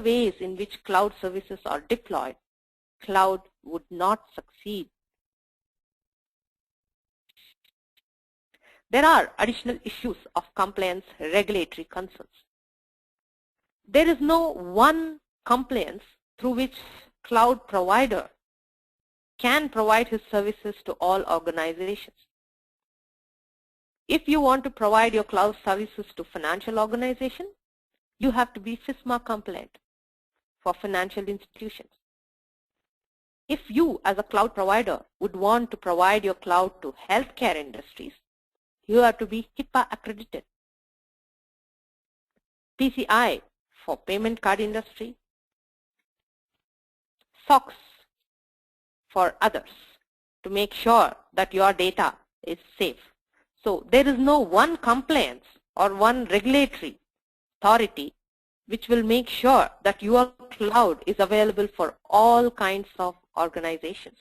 ways in which cloud services are deployed, cloud would not succeed. There are additional issues of compliance regulatory concerns. There is no one compliance through which cloud provider can provide his services to all organizations. If you want to provide your cloud services to financial organizations, you have to be FISMA compliant for financial institutions. If you as a cloud provider would want to provide your cloud to healthcare industries, you have to be HIPAA accredited. PCI for payment card industry, SOX for others, to make sure that your data is safe. So there is no one compliance or one regulatory authority which will make sure that your cloud is available for all kinds of organizations.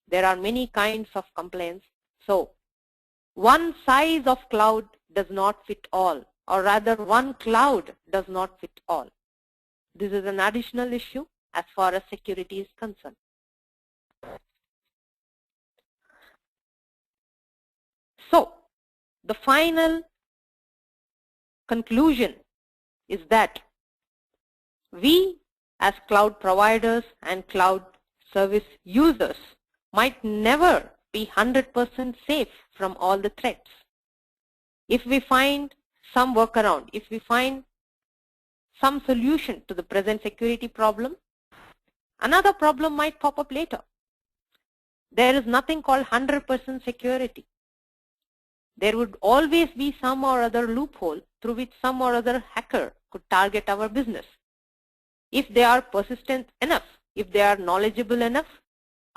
There are many kinds of compliance. So one size of cloud does not fit all, or rather one cloud does not fit all. This is an additional issue as far as security is concerned. So the final conclusion is that we as cloud providers and cloud service users might never be 100% safe from all the threats. If we find some workaround, if we find some solution to the present security problem, another problem might pop up later. There is nothing called 100% security. There would always be some or other loophole through which some or other hacker could target our business. If they are persistent enough, if they are knowledgeable enough,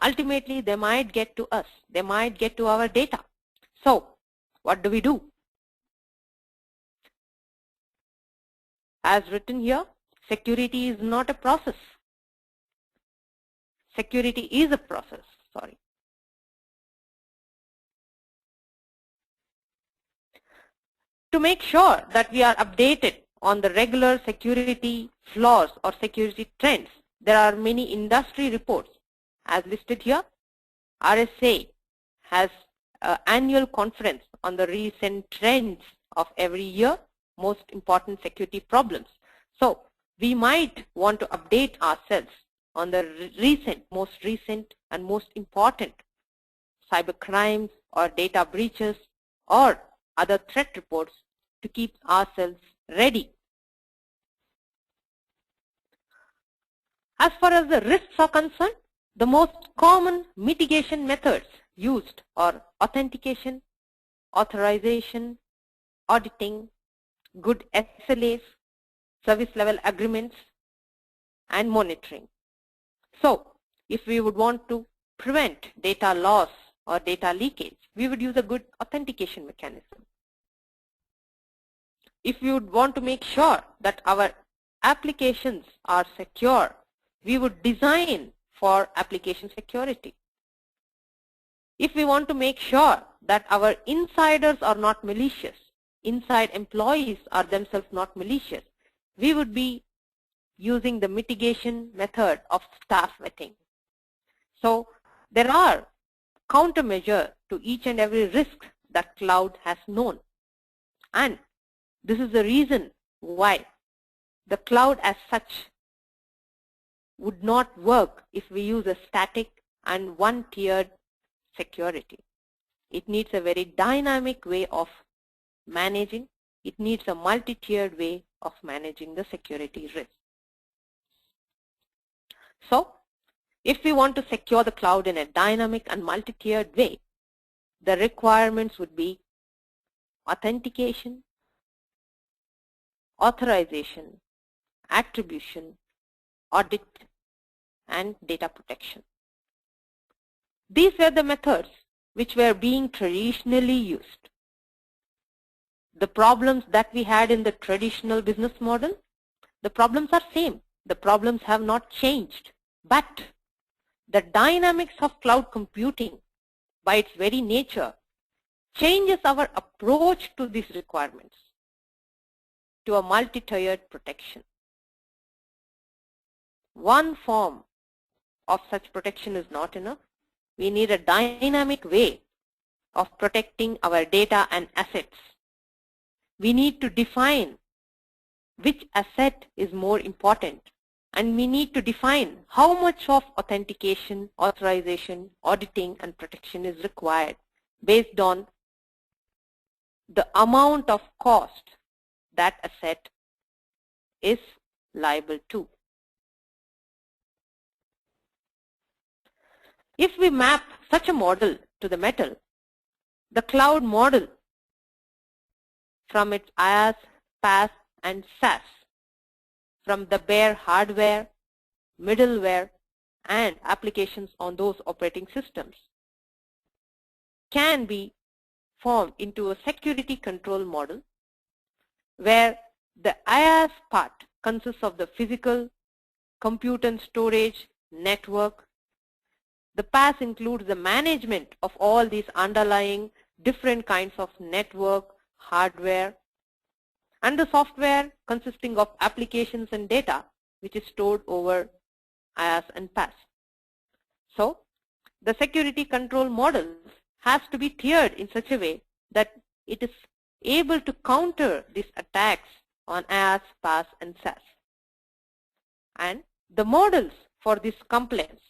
ultimately they might get to us. They might get to our data. So what do we do? As written here, security is not a process. Security is a process, sorry. To make sure that we are updated on the regular security flaws or security trends, there are many industry reports as listed here. RSA has an annual conference on the recent trends of every year, most important security problems. So we might want to update ourselves on the most recent and most important cyber crimes or data breaches or other threat reports to keep ourselves ready. As far as the risks are concerned, the most common mitigation methods used are authentication, authorization, auditing, good SLAs, service level agreements, and monitoring. So if we would want to prevent data loss or data leakage, we would use a good authentication mechanism. If we would want to make sure that our applications are secure, we would design for application security. If we want to make sure that our insiders are not malicious, inside employees are themselves not malicious, we would be using the mitigation method of staff vetting. So there are countermeasures to each and every risk that cloud has known. And this is the reason why the cloud as such would not work if we use a static and one-tiered security. It needs a very dynamic way of managing. It needs a multi-tiered way of managing the security risk. So if we want to secure the cloud in a dynamic and multi-tiered way, the requirements would be authentication, authorization, attribution, audit, and data protection. These were the methods which were being traditionally used. The problems that we had in the traditional business model, the problems are same. The problems have not changed. But the dynamics of cloud computing, by its very nature, changes our approach to these requirements to a multi-tiered protection. one form of such protection is not enough. We need a dynamic way of protecting our data and assets. We need to define which asset is more important, and we need to define how much of authentication, authorization, auditing, and protection is required based on the amount of cost that asset is liable to. If we map such a model to the metal, the cloud model from its IaaS, PaaS, and SaaS, from the bare hardware, middleware, and applications on those operating systems, can be formed into a security control model where the IaaS part consists of the physical, compute and storage, network. The PaaS includes the management of all these underlying different kinds of network, hardware, and the software consisting of applications and data which is stored over IaaS and PaaS. So the security control model has to be tiered in such a way that it is able to counter these attacks on IaaS, PaaS, and SaaS. And the models for this compliance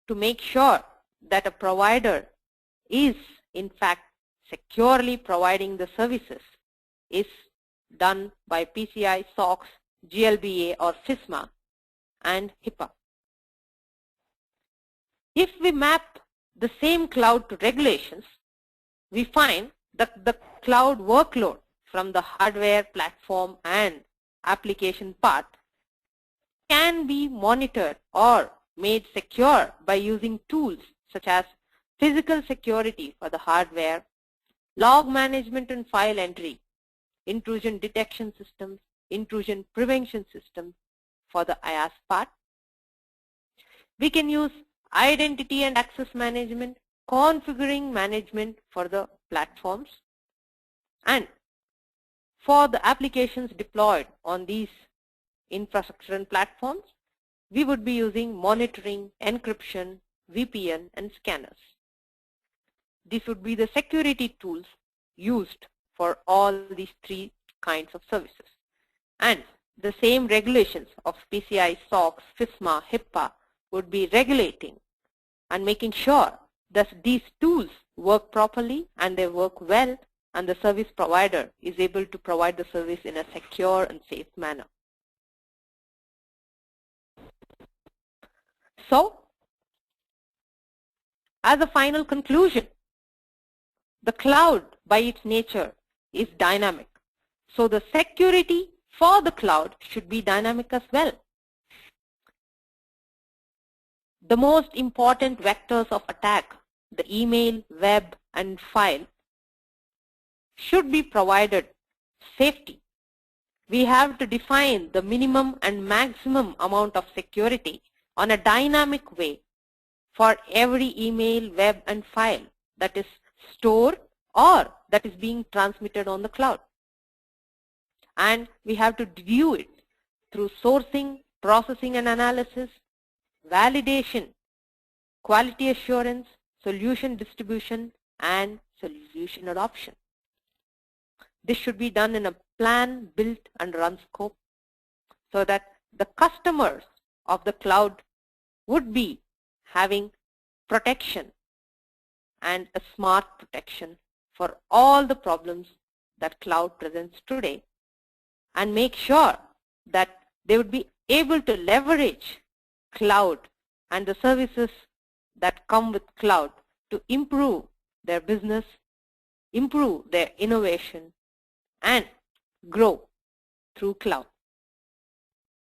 to make sure that a provider is in fact securely providing the services is done by PCI, SOX, GLBA or FISMA and HIPAA. If we map the same cloud to regulations, we find that the cloud workload from the hardware, platform and application part can be monitored or made secure by using tools such as physical security for the hardware, log management and file entry, intrusion detection systems, intrusion prevention systems for the IaaS part. We can use identity and access management, configuring management for the platforms, and for the applications deployed on these infrastructure and platforms, we would be using monitoring, encryption, VPN, and scanners. These would be the security tools used for all these three kinds of services. And the same regulations of PCI, SOX, FISMA, HIPAA would be regulating and making sure that these tools work properly and they work well, and the service provider is able to provide the service in a secure and safe manner. So, as a final conclusion, the cloud by its nature is dynamic. So the security for the cloud should be dynamic as well. The most important vectors of attack, the email, web, and file, should be provided safety. We have to define the minimum and maximum amount of security on a dynamic way for every email, web, and file that is stored or that is being transmitted on the cloud. And we have to view it through sourcing, processing and analysis, validation, quality assurance, solution distribution, and solution adoption. This should be done in a plan, build, and run scope so that the customers of the cloud would be having protection and a smart protection for all the problems that cloud presents today, and make sure that they would be able to leverage cloud and the services that come with cloud to improve their business, improve their innovation, and grow through cloud.